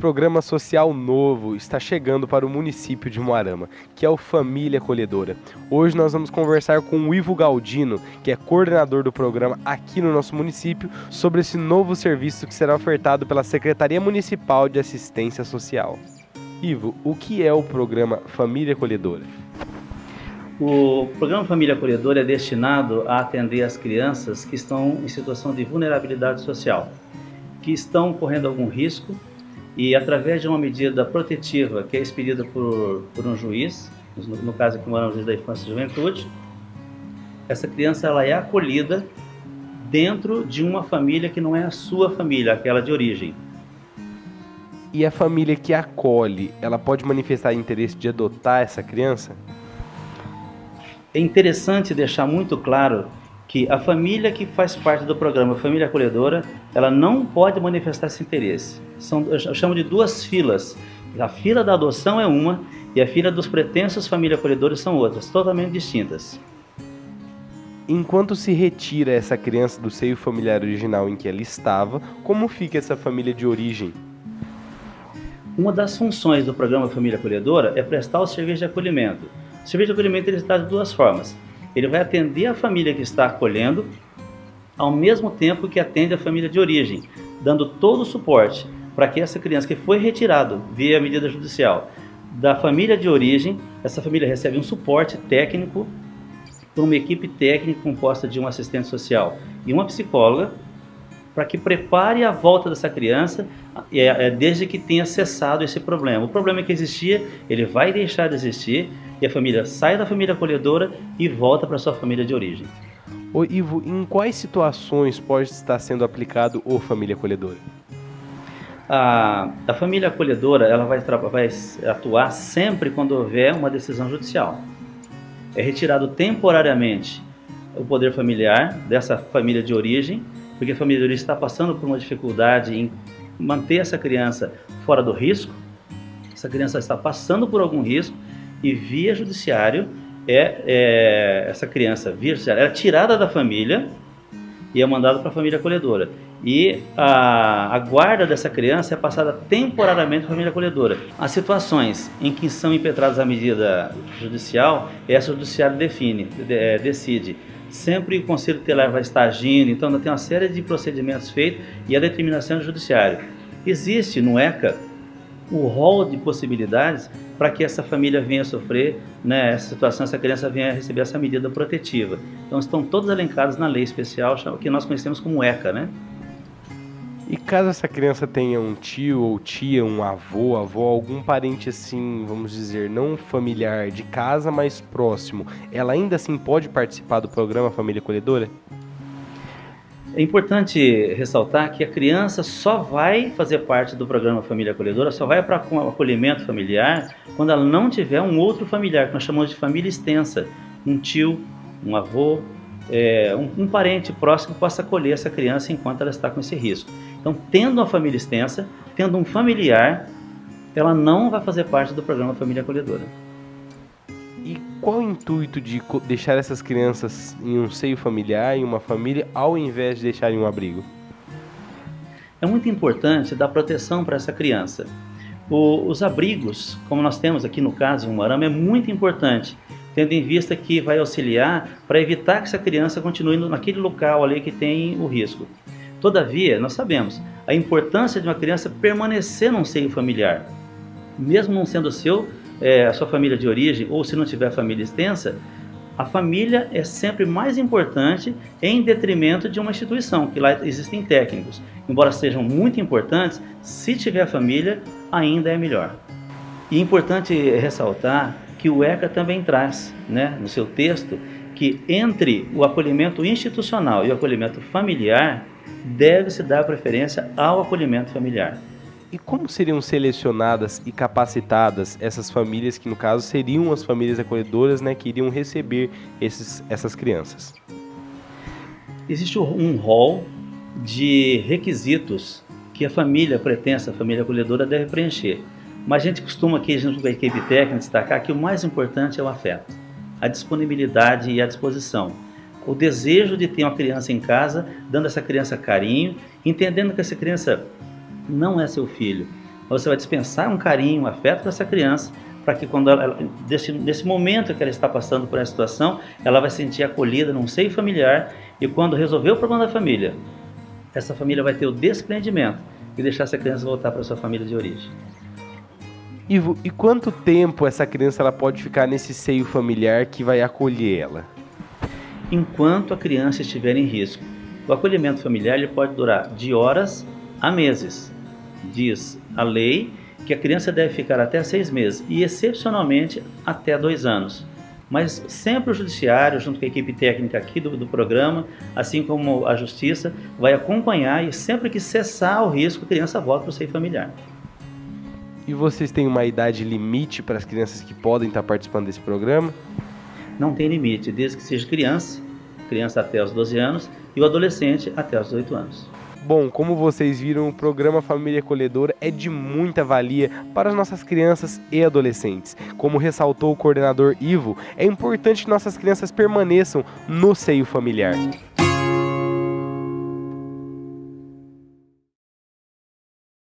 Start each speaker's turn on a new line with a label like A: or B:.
A: programa social novo está chegando para o município de Umuarama, que é o Família Acolhedora. Hoje nós vamos conversar com o Ivo Galdino, que é coordenador do programa aqui no nosso município, sobre esse novo serviço que será ofertado pela Secretaria Municipal de Assistência Social. Ivo, o que é o programa Família Acolhedora?
B: O programa Família Acolhedora é destinado a atender as crianças que estão em situação de vulnerabilidade social, que estão correndo algum risco e, através de uma medida protetiva que é expedida por um juiz, no caso aqui um juiz da Infância e Juventude, essa criança ela é acolhida dentro de uma família que não é a sua família, aquela de origem.
A: E a família que acolhe, ela pode manifestar interesse de adotar essa criança?
B: É interessante deixar muito claro que a família que faz parte do programa Família Acolhedora, ela não pode manifestar esse interesse. Eu chamo de duas filas. A fila da adoção é uma e a fila dos pretensos família acolhedores são outras, totalmente distintas.
A: Enquanto se retira essa criança do seio familiar original em que ela estava, como fica essa família de origem?
B: Uma das funções do programa Família Acolhedora é prestar o serviço de acolhimento. O serviço de acolhimento ele está de duas formas. Ele vai atender a família que está acolhendo, ao mesmo tempo que atende a família de origem, dando todo o suporte para que essa criança que foi retirada via medida judicial da família de origem, essa família recebe um suporte técnico por uma equipe técnica composta de um assistente social e uma psicóloga, para que prepare a volta dessa criança desde que tenha cessado esse problema. O problema que existia, ele vai deixar de existir e a família sai da família acolhedora e volta para sua família de origem.
A: Ô Ivo, em quais situações pode estar sendo aplicado o Família Acolhedora?
B: A família acolhedora ela vai atuar sempre quando houver uma decisão judicial. É retirado temporariamente o poder familiar dessa família de origem, porque a família de origem está passando por uma dificuldade em manter essa criança fora do risco. Essa criança está passando por algum risco e via judiciário essa criança via judiciário é tirada da família e é mandada para a família acolhedora. E a guarda dessa criança é passada temporariamente para a família acolhedora. As situações em que são impetradas a medida judicial, essa judiciário decide. Sempre o Conselho Tutelar vai estar agindo, então ainda tem uma série de procedimentos feitos e a determinação do judiciário. Existe no ECA o rol de possibilidades para que essa família venha sofrer, essa situação, essa criança venha receber essa medida protetiva. Então estão todas elencadas na lei especial que nós conhecemos como ECA, né?
A: E caso essa criança tenha um tio ou tia, um avô, avó, algum parente assim, vamos dizer, não familiar de casa, mas próximo, ela ainda assim pode participar do programa Família Acolhedora?
B: É importante ressaltar que a criança só vai fazer parte do programa Família Acolhedora, só vai para o acolhimento familiar quando ela não tiver um outro familiar, que nós chamamos de família extensa, um tio, um avô, um parente próximo que possa acolher essa criança enquanto ela está com esse risco. Então, tendo uma família extensa, tendo um familiar, ela não vai fazer parte do programa Família Acolhedora.
A: E qual o intuito de deixar essas crianças em um seio familiar, em uma família, ao invés de deixar em um abrigo?
B: É muito importante dar proteção para essa criança. Os abrigos, como nós temos aqui no caso em Umuarama, é muito importante, tendo em vista que vai auxiliar para evitar que essa criança continue naquele local ali que tem o risco. Todavia, nós sabemos a importância de uma criança permanecer num seio familiar. Mesmo não sendo a sua família de origem, ou se não tiver família extensa, a família é sempre mais importante em detrimento de uma instituição, que lá existem técnicos. Embora sejam muito importantes, se tiver família, ainda é melhor. E é importante ressaltar que o ECA também traz, no seu texto, que entre o acolhimento institucional e o acolhimento familiar, deve-se dar preferência ao acolhimento familiar.
A: E como seriam selecionadas e capacitadas essas famílias que, no caso, seriam as famílias acolhedoras, que iriam receber essas crianças?
B: Existe um rol de requisitos que a família pretensa, a família acolhedora, deve preencher. Mas a gente costuma aqui, junto com a equipe técnica, destacar que o mais importante é o afeto, a disponibilidade e a disposição. O desejo de ter uma criança em casa, dando a essa criança carinho, entendendo que essa criança não é seu filho, você vai dispensar um carinho, um afeto para essa criança, para que quando nesse momento que ela está passando por essa situação, ela vai se sentir acolhida num seio familiar, e quando resolver o problema da família, essa família vai ter o desprendimento e deixar essa criança voltar para sua família de origem.
A: Ivo, e quanto tempo essa criança ela pode ficar nesse seio familiar que vai acolher ela?
B: Enquanto a criança estiver em risco. O acolhimento familiar ele pode durar de horas a meses. Diz a lei que a criança deve ficar até 6 meses e, excepcionalmente, até 2 anos. Mas sempre o judiciário, junto com a equipe técnica aqui do programa, assim como a justiça, vai acompanhar e sempre que cessar o risco, a criança volta para o seio familiar.
A: E vocês têm uma idade limite para as crianças que podem estar participando desse programa?
B: Não tem limite, desde que seja criança até os 12 anos e o adolescente até os 18 anos.
A: Bom, como vocês viram, o programa Família Acolhedora é de muita valia para as nossas crianças e adolescentes. Como ressaltou o coordenador Ivo, é importante que nossas crianças permaneçam no seio familiar.